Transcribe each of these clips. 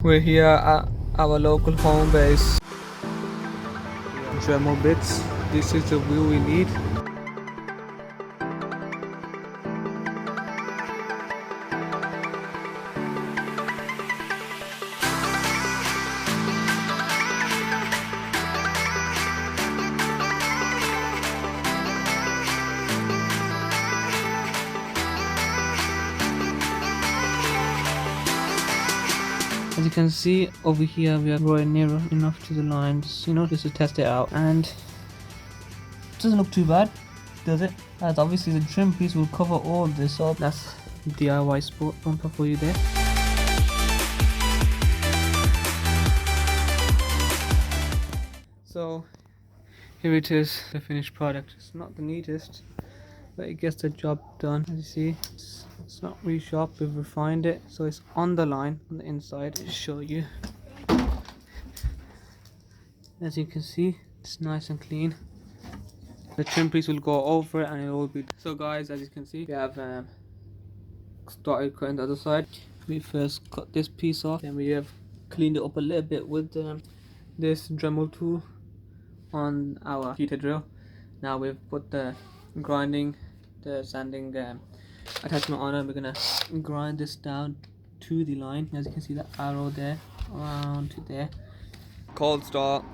We're here at our local home base. Dremel bits. This is the wheel we need. As you can see over here, we are drawing nearer enough to the lines, just to test it out, and it doesn't look too bad, does it? As obviously the trim piece will cover all this up. That's DIY sport bumper for you there. So here it is, the finished product. It's not the neatest, but it gets the job done. As you see, it's not really sharp. We've refined it, so it's on the line on the inside. I'll show you. As you can see, it's nice and clean. The trim piece will go over it and it will be. So guys, as you can see, we have started cutting the other side. We first cut this piece off, then we have cleaned it up a little bit with this Dremel tool on our heater drill. Now we've put the sanding attachment on, and we're gonna grind this down to the line. As you can see, that arrow there around to there. Cold start.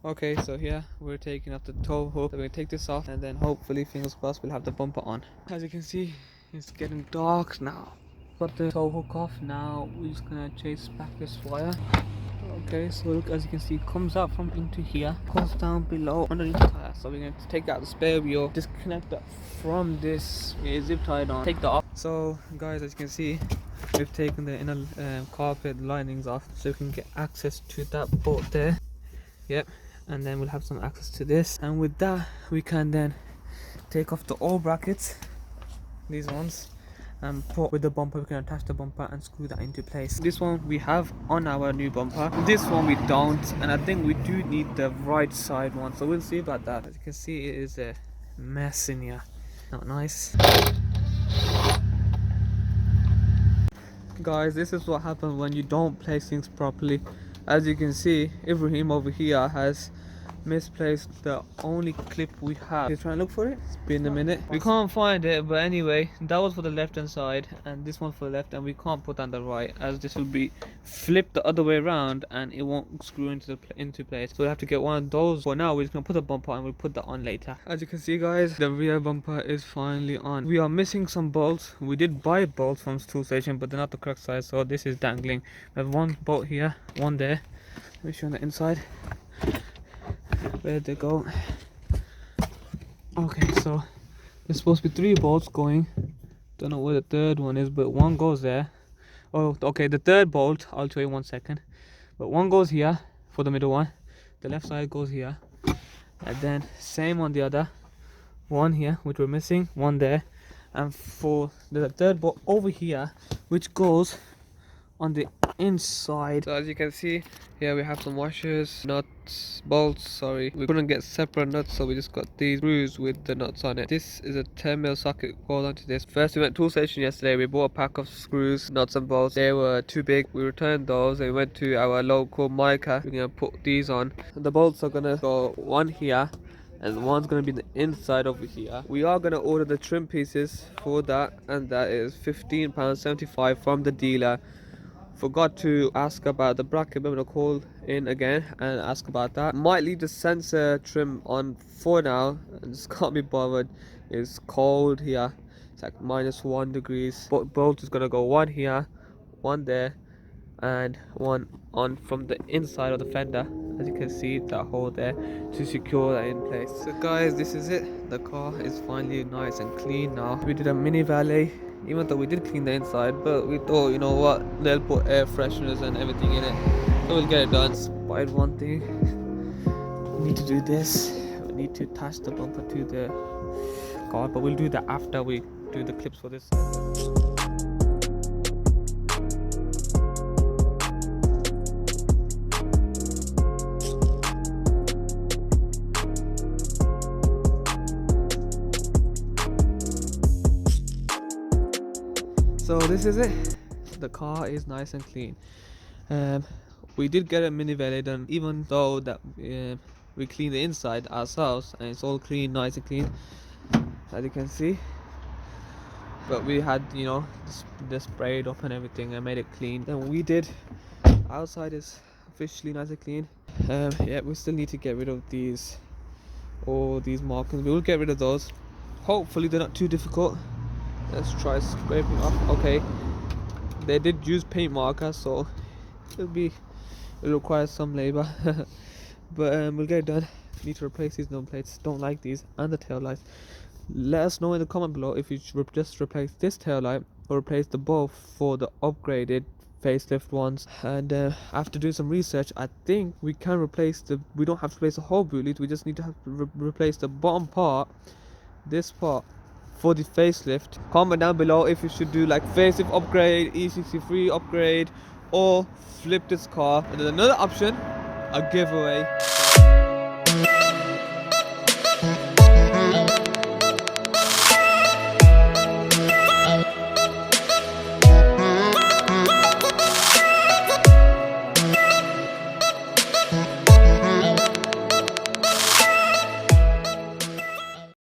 Okay, so here we're taking off the tow hook. So we're gonna take this off, and then hopefully, fingers crossed, we'll have the bumper on. As you can see, it's getting dark now. Got the tow hook off. Now we're just gonna chase back this wire. Okay, so look, as you can see, it comes out from into here, goes down below underneath the tire. So we're going to take out the spare wheel, disconnect that from this zip tied on, take that off. So guys, as you can see, we've taken the inner carpet linings off, so we can get access to that bolt there. Yep, and then we'll have some access to this, and with that we can then take off the old brackets, these ones, and put with the bumper. We can attach the bumper and screw that into place. This one we have on our new bumper, this one we don't, and I think we do need the right side one, so we'll see about that. As you can see, it is a mess in here, not nice. Guys, this is what happens when you don't place things properly. As you can see, Ibrahim over here has misplaced the only clip we have. He's trying to look for it. It's been a minute. We can't find it, but anyway, that was for the left hand side, and this one for the left, and we can't put on the right, as this will be flipped the other way around and it won't screw into place. So we'll have to get one of those. For now, we're just gonna put the bumper on, and we'll put that on later. As you can see, guys, the rear bumper is finally on. We are missing some bolts. We did buy bolts from tool station, but they're not the correct size, so this is dangling. We have one bolt here, one there. Let me show on the inside. Where'd they go? Okay, so there's supposed to be 3 bolts going. Don't know where the third one is, but one goes there. Oh, okay, the third bolt, I'll show you 1 second. But one goes here for the middle one. The left side goes here. And then same on the other. One here, which we're missing, one there. And for the third bolt over here, which goes on the inside. So as you can see, here we have some washers, nuts, bolts, sorry. We couldn't get separate nuts, so we just got these screws with the nuts on it. This is a 10mm socket, goes onto this. First we went tool station yesterday, we bought a pack of screws, nuts and bolts. They were too big, we returned those and we went to our local Mica. We're gonna put these on. The bolts are gonna go one here, and one's gonna be the inside over here. We are gonna order the trim pieces for that, and that is £15.75 from the dealer. Forgot to ask about the bracket. I'm gonna call in again and ask about that. Might leave the sensor trim on for now, and just can't be bothered. It's cold here, it's like -1 degrees. But bolt is gonna go one here, one there, and one on from the inside of the fender. As you can see, that hole there, to secure that in place. So guys, this is it. The car is finally nice and clean now. We did a mini valet, even though we did clean the inside, but we thought, you know what, they'll put air fresheners and everything in it, so we'll get it done. Spied one thing, we need to do this. We need to attach the bumper to the car, but we'll do that after we do the clips for this. So this is it. The car is nice and clean. Um, we did get a mini valet done, even though that we cleaned the inside ourselves, and it's all clean, nice and clean, as you can see. But we had, you know, the sprayed up and everything and made it clean. Then we did. Outside is officially nice and clean. Yeah, we still need to get rid of all these markings. We will get rid of those. Hopefully they're not too difficult. Let's try scraping off. Okay, they did use paint marker, so it'll require some labor. But we'll get it done. Need to replace these number plates. Don't like these, and the tail lights. Let us know in the comment below if you should just replace this tail light or replace the both for the upgraded facelift ones. And after doing some research, I think we can replace we don't have to replace the whole boot lid. We just need to replace the bottom part, this part, for the facelift. Comment down below if you should do like facelift upgrade, E63 upgrade, or flip this car. And then another option, a giveaway.